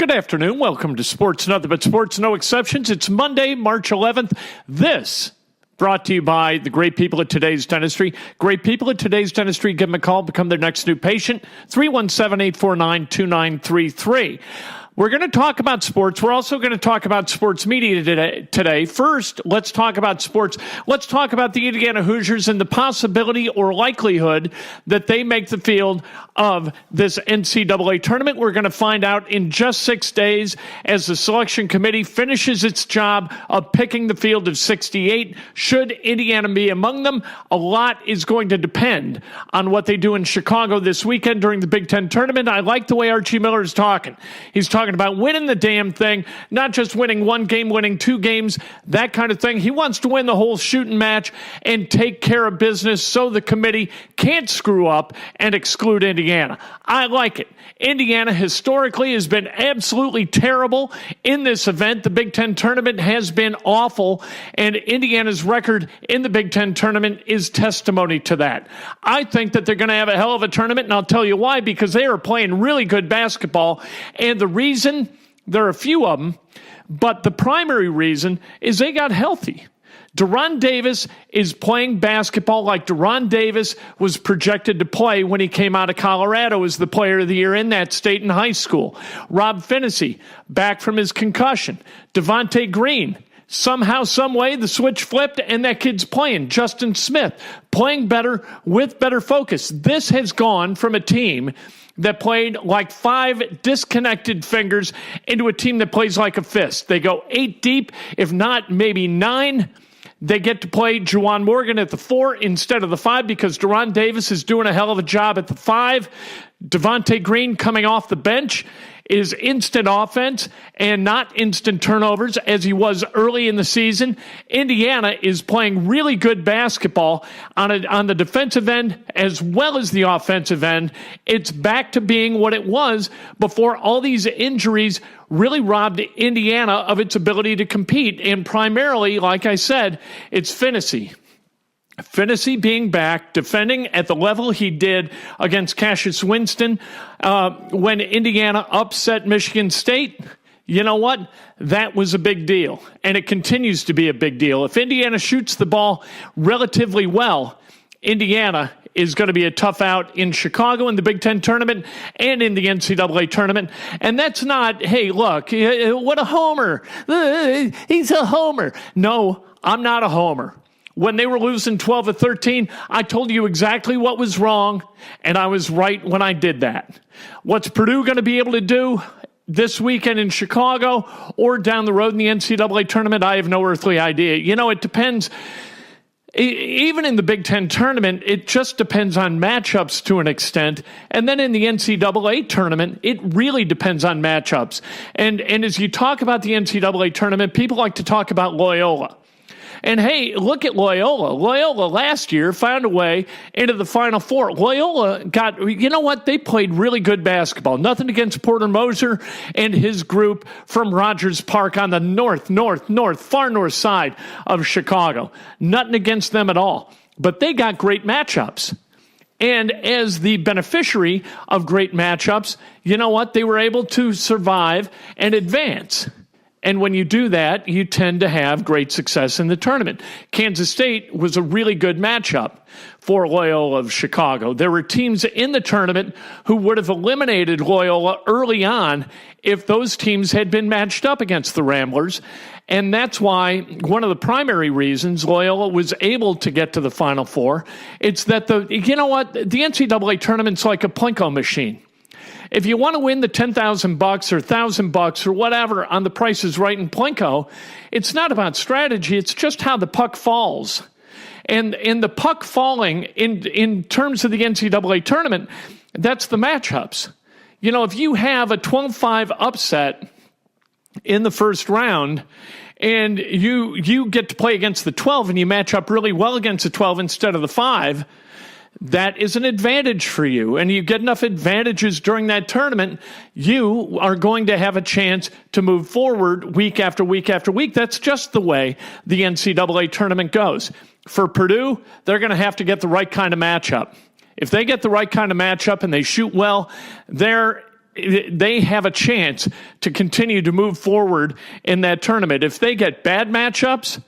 Good afternoon. Welcome to Sports Nothing But Sports, no exceptions. It's Monday, March 11th. This brought to you by the great people at Today's Dentistry. Great people at Today's Dentistry. Give them a call. Become their next new patient. 317-849-2933. We're going to talk about sports. We're also going to talk about sports media today. First, let's talk about sports. Let's talk about the Indiana Hoosiers and the possibility or likelihood that they make the field of this NCAA tournament. We're going to find out in just 6 days as the selection committee finishes its job of picking the field of 68. Should Indiana be among them? A lot is going to depend on what they do in Chicago this weekend during the Big Ten tournament. I like the way Archie Miller is talking. He's talking about winning the damn thing, not just winning one game, winning two games, that kind of thing. He wants to win the whole shooting match and take care of business so the committee can't screw up and exclude Indiana. I like it. Indiana historically has been absolutely terrible in this event. The Big Ten tournament has been awful, and Indiana's record in the Big Ten tournament is testimony to that. I think that they're going to have a hell of a tournament, and I'll tell you why, because they are playing really good basketball, and the reason, there are a few of them, but the primary reason is they got healthy. Deron Davis is playing basketball like Deron Davis was projected to play when he came out of Colorado as the player of the year in that state in high school. Rob Finney, back from his concussion. Devontae Green, somehow, some way, the switch flipped and that kid's playing. Justin Smith, playing better with better focus. This has gone from a team that played like 5 disconnected fingers into a team that plays like a fist. They go 8 deep, if not maybe 9. They get to play Juwan Morgan at the 4 instead of the 5 because Deron Davis is doing a hell of a job at the 5. Devontae Green coming off the bench is instant offense and not instant turnovers as he was early in the season. Indiana is playing really good basketball on the defensive end as well as the offensive end. It's back to being what it was before all these injuries really robbed Indiana of its ability to compete. And primarily, like I said, it's Finney. Finney being back, defending at the level he did against Cassius Winston when Indiana upset Michigan State. You know what? That was a big deal, and it continues to be a big deal. If Indiana shoots the ball relatively well, Indiana is going to be a tough out in Chicago in the Big Ten tournament and in the NCAA tournament. And that's not, hey, look, what a homer. He's a homer. No, I'm not a homer. When they were losing 12-13, I told you exactly what was wrong, and I was right when I did that. What's Purdue going to be able to do this weekend in Chicago or down the road in the NCAA tournament? I have no earthly idea. You know, it depends. Even in the Big Ten tournament, it just depends on matchups to an extent. And then in the NCAA tournament, it really depends on matchups. And as you talk about the NCAA tournament, people like to talk about Loyola. And hey, look at Loyola. Loyola last year found a way into the Final Four. Loyola got, you know what? They played really good basketball. Nothing against Porter Moser and his group from Rogers Park on the far north side of Chicago. Nothing against them at all. But they got great matchups. And as the beneficiary of great matchups, you know what? They were able to survive and advance. And when you do that, you tend to have great success in the tournament. Kansas State was a really good matchup for Loyola of Chicago. There were teams in the tournament who would have eliminated Loyola early on if those teams had been matched up against the Ramblers. And that's why one of the primary reasons Loyola was able to get to the Final Four, it's that the NCAA tournament's like a Plinko machine. If you want to win the $10,000 or $1,000 or whatever on the Price is Right in Plinko, it's not about strategy. It's just how the puck falls. And the puck falling in terms of the NCAA tournament, that's the matchups. You know, if you have a 12-5 upset in the first round and you get to play against the 12 and you match up really well against the 12 instead of the 5, that is an advantage for you. And you get enough advantages during that tournament, you are going to have a chance to move forward week after week after week. That's just the way the NCAA tournament goes. For Purdue, they're going to have to get the right kind of matchup. If they get the right kind of matchup and they shoot well, they're they have a chance to continue to move forward in that tournament. If they get bad matchups,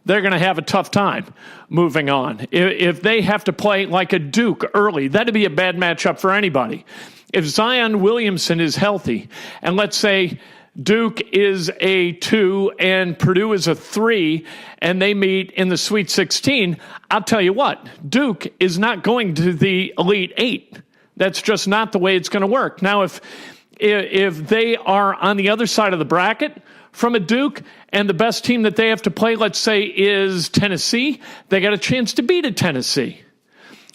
they're going to have a tough time moving on. If they have to play like a Duke early, that'd be a bad matchup for anybody. If Zion Williamson is healthy, and let's say Duke is a 2 and Purdue is a 3, and they meet in the Sweet 16, I'll tell you what, Duke is not going to the Elite 8. That's just not the way it's going to work. Now, if they are on the other side of the bracket from a Duke, and the best team that they have to play, let's say, is Tennessee, they got a chance to beat a Tennessee.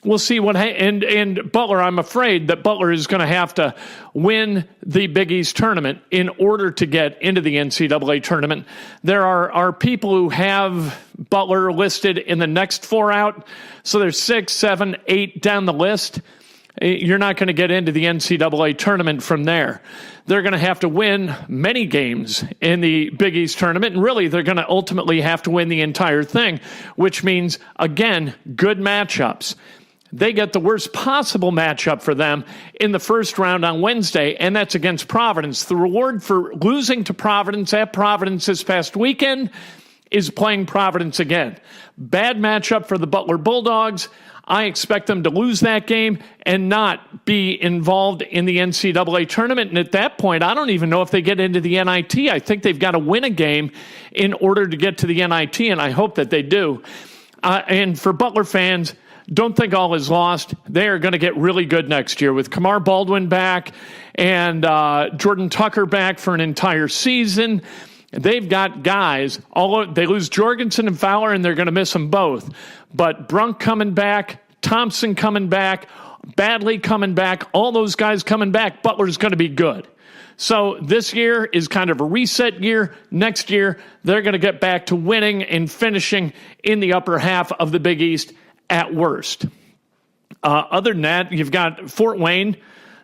We'll see what and Butler. I'm afraid that Butler is going to have to win the Big East tournament in order to get into the NCAA tournament. There are people who have Butler listed in the next 4 out, so there's 6, 7, 8 down the list. You're not going to get into the NCAA tournament from there. They're going to have to win many games in the Big East tournament, and really they're going to ultimately have to win the entire thing, which means, again, good matchups. They get the worst possible matchup for them in the first round on Wednesday, and that's against Providence. The reward for losing to Providence at Providence this past weekend is playing Providence again. Bad matchup for the Butler Bulldogs. I expect them to lose that game and not be involved in the NCAA tournament. And at that point, I don't even know if they get into the NIT. I think they've got to win a game in order to get to the NIT, and I hope that they do. And for Butler fans, don't think all is lost. They are going to get really good next year with Kamar Baldwin back and Jordan Tucker back for an entire season. They've got guys. They lose Jorgensen and Fowler, and they're going to miss them both. But Brunk coming back, Thompson coming back, Badley coming back, all those guys coming back, Butler's going to be good. So this year is kind of a reset year. Next year, they're going to get back to winning and finishing in the upper half of the Big East at worst. Other than that, you've got Fort Wayne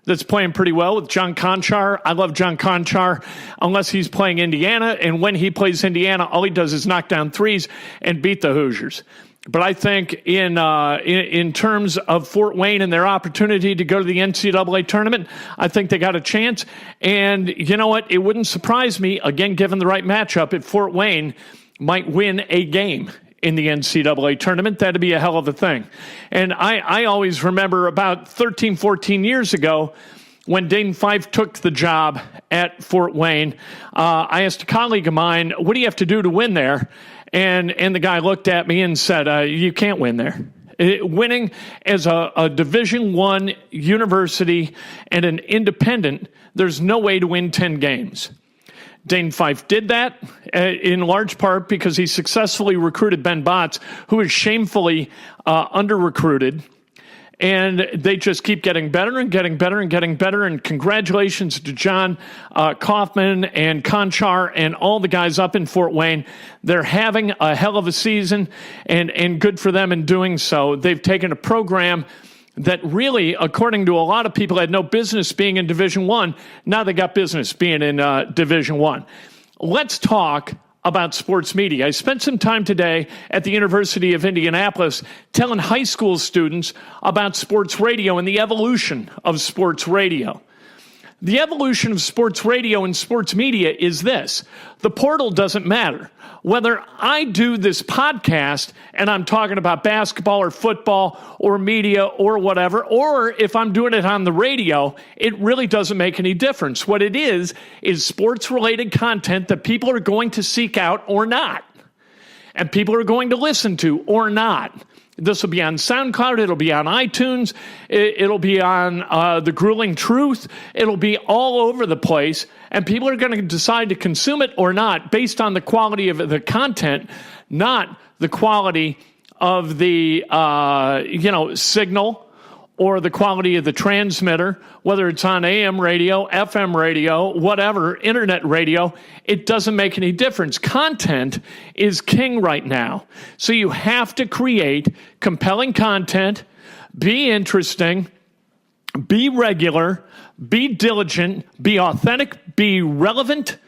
that's playing pretty well with John Conchar. I love John Conchar unless he's playing Indiana, and when he plays Indiana, all he does is knock down threes and beat the Hoosiers. But I think in terms of Fort Wayne and their opportunity to go to the NCAA tournament, I think they got a chance. And you know what? It wouldn't surprise me, again, given the right matchup, if Fort Wayne might win a game in the NCAA tournament. That'd be a hell of a thing. And I always remember about 13, 14 years ago when Dayton Fife took the job at Fort Wayne, I asked a colleague of mine, what do you have to do to win there? And the guy looked at me and said, you can't win there. Winning as a Division I university and an independent, there's no way to win 10 games. Dayton Fife did that in large part because he successfully recruited Ben Botts, who was shamefully under-recruited. And they just keep getting better and getting better and getting better. And congratulations to John Kaufman and Conchar and all the guys up in Fort Wayne. They're having a hell of a season, and good for them in doing so. They've taken a program that really, according to a lot of people, had no business being in Division I. Now they got business being in Division I. Let's talk about sports media. I spent some time today at the University of Indianapolis telling high school students about sports radio and the evolution of sports radio. The evolution of sports radio and sports media is this. The portal doesn't matter. Whether I do this podcast and I'm talking about basketball or football or media or whatever, or if I'm doing it on the radio, it really doesn't make any difference. What it is sports-related content that people are going to seek out or not, and people are going to listen to or not. This will be on SoundCloud. It'll be on iTunes. It'll be on The Grueling Truth. It'll be all over the place. And people are going to decide to consume it or not based on the quality of the content, not the quality of the signal or the quality of the transmitter, whether it's on AM radio, FM radio, whatever, internet radio. It doesn't make any difference. Content is king right now. So you have to create compelling content, be interesting, be regular, be diligent, be authentic, be relevant,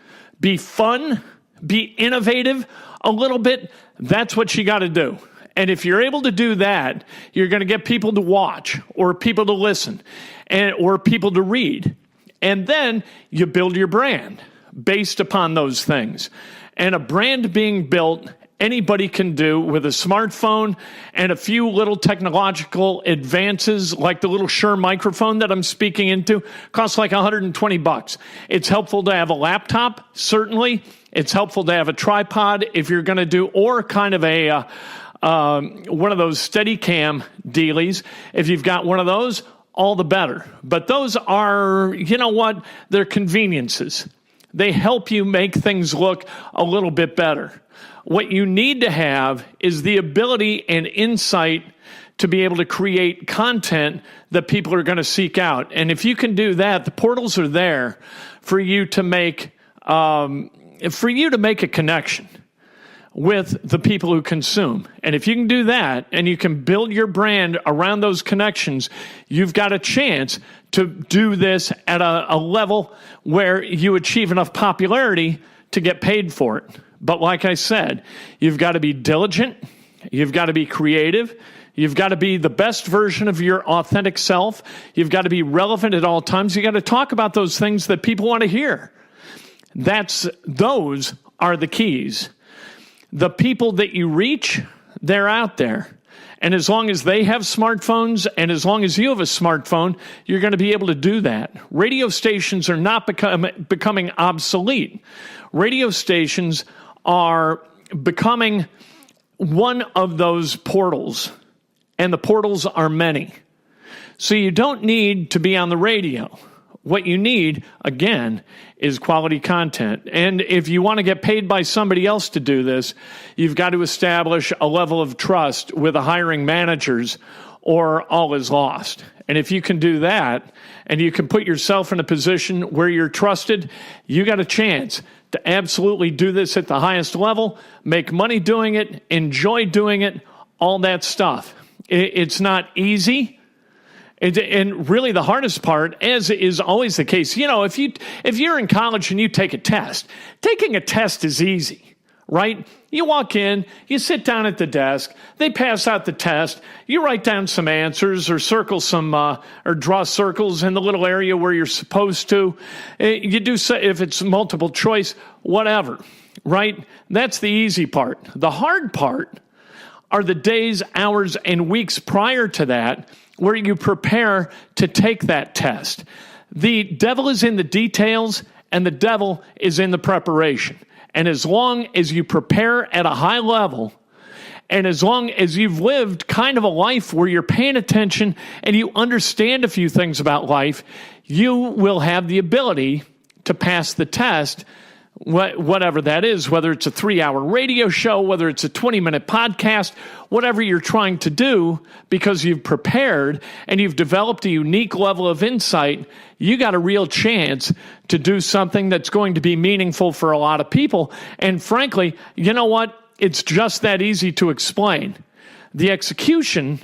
be fun, be innovative a little bit. That's what you got to do. And if you're able to do that, you're going to get people to watch or people to listen or people to read. And then you build your brand based upon those things. And a brand being built, anybody can do with a smartphone and a few little technological advances, like the little Shure microphone that I'm speaking into, costs like $120. It's helpful to have a laptop, certainly. It's helpful to have a tripod if you're going to do, or kind of a one of those Steadicam dealies. If you've got one of those, all the better. But those are, you know what, they're conveniences. They help you make things look a little bit better. What you need to have is the ability and insight to be able to create content that people are going to seek out. And if you can do that, the portals are there for you to make a connection with the people who consume. And if you can do that and you can build your brand around those connections, you've got a chance to do this at a level where you achieve enough popularity to get paid for it. But like I said, you've got to be diligent, you've got to be creative, you've got to be the best version of your authentic self, you've got to be relevant at all times, you got to talk about those things that people want to hear. Those are the keys. The people that you reach, they're out there. And as long as they have smartphones and as long as you have a smartphone, you're going to be able to do that. Radio stations are not becoming obsolete. Radio stations are becoming one of those portals, and the portals are many. So you don't need to be on the radio. What you need, again, is quality content. And if you want to get paid by somebody else to do this, you've got to establish a level of trust with the hiring managers, or all is lost. And if you can do that, and you can put yourself in a position where you're trusted, you got a chance to absolutely do this at the highest level, make money doing it, enjoy doing it, all that stuff. It's not easy. And really the hardest part, as is always the case, you know, if you're in college and you take a test, taking a test is easy, right? You walk in, you sit down at the desk, they pass out the test, you write down some answers or circle some, or draw circles in the little area where you're supposed to. You do so if it's multiple choice, whatever, right? That's the easy part. The hard part are the days, hours, and weeks prior to that, where you prepare to take that test. The devil is in the details, and the devil is in the preparation. And as long as you prepare at a high level, and as long as you've lived kind of a life where you're paying attention and you understand a few things about life, you will have the ability to pass the test, whatever that is, whether it's a 3-hour radio show, whether it's a 20-minute podcast, whatever you're trying to do, because you've prepared and you've developed a unique level of insight, you got a real chance to do something that's going to be meaningful for a lot of people. And frankly, you know what? It's just that easy to explain. The execution,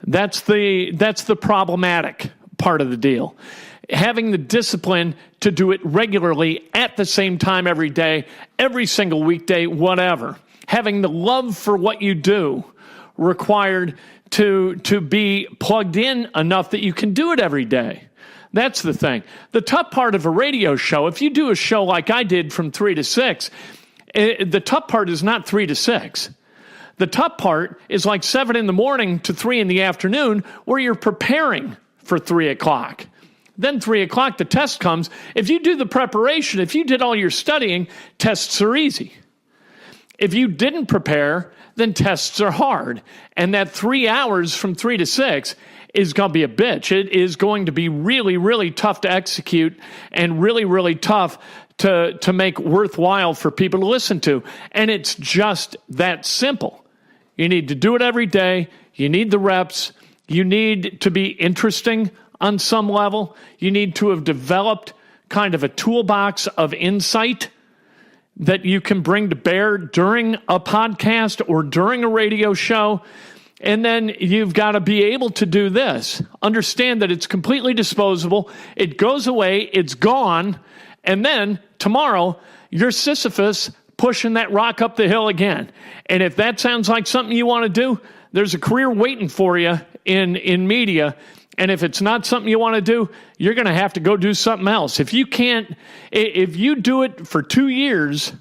that's the problematic part of the deal. Having the discipline to do it regularly at the same time every day, every single weekday, whatever. Having the love for what you do required to be plugged in enough that you can do it every day. That's the thing. The tough part of a radio show, if you do a show like I did from 3 to 6, the tough part is not 3 to 6. The tough part is like 7 in the morning to 3 in the afternoon, where you're preparing for 3 o'clock. Then 3 o'clock, the test comes. If you do the preparation, if you did all your studying, tests are easy. If you didn't prepare, then tests are hard. And that 3 hours from 3 to 6 is going to be a bitch. It is going to be really, really tough to execute and really, really tough to make worthwhile for people to listen to. And it's just that simple. You need to do it every day. You need the reps. You need to be interesting on some level. You need to have developed kind of a toolbox of insight that you can bring to bear during a podcast or during a radio show. And then you've got to be able to do this. Understand that it's completely disposable. It goes away. It's gone. And then tomorrow, you're Sisyphus pushing that rock up the hill again. And if that sounds like something you want to do, there's a career waiting for you in media. And if it's not something you want to do, you're going to have to go do something else. If you do it for 2 years,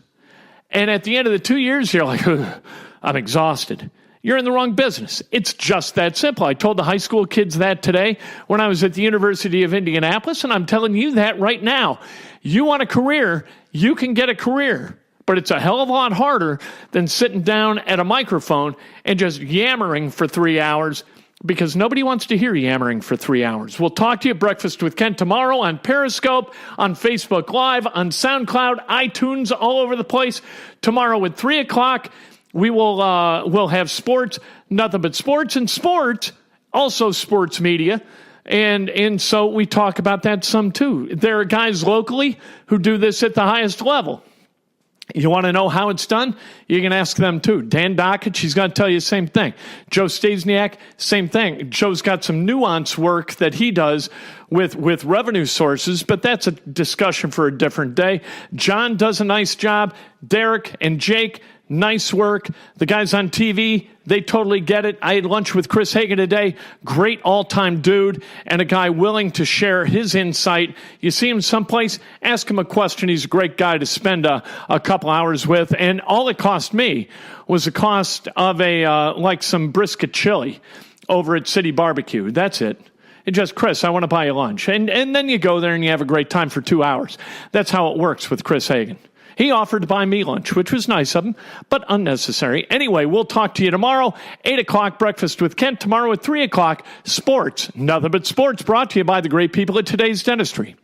and at the end of the 2 years, you're like, I'm exhausted, you're in the wrong business. It's just that simple. I told the high school kids that today when I was at the University of Indianapolis, and I'm telling you that right now. You want a career, you can get a career, but it's a hell of a lot harder than sitting down at a microphone and just yammering for 3 hours, because nobody wants to hear yammering for 3 hours. We'll talk to you at Breakfast with Kent tomorrow on Periscope, on Facebook Live, on SoundCloud, iTunes, all over the place. Tomorrow at 3 o'clock, we'll have sports, nothing but sports, and sports, also sports media. And so we talk about that some too. There are guys locally who do this at the highest level. You want to know how it's done? You can ask them too. Dan Dockett, she's going to tell you the same thing. Joe Stasiak, same thing. Joe's got some nuance work that he does with revenue sources, but that's a discussion for a different day. John does a nice job. Derek and Jake, nice work. The guys on TV, they totally get it. I had lunch with Chris Hagan today. Great all-time dude and a guy willing to share his insight. You see him someplace, ask him a question. He's a great guy to spend a couple hours with. And all it cost me was the cost of like some brisket chili over at City Barbecue. That's it. And just, Chris, I want to buy you lunch. And then you go there and you have a great time for 2 hours. That's how it works with Chris Hagan. He offered to buy me lunch, which was nice of him, but unnecessary. Anyway, we'll talk to you tomorrow, 8 o'clock, Breakfast with Kent. Tomorrow at 3 o'clock, sports. Nothing but sports, brought to you by the great people at Today's Dentistry.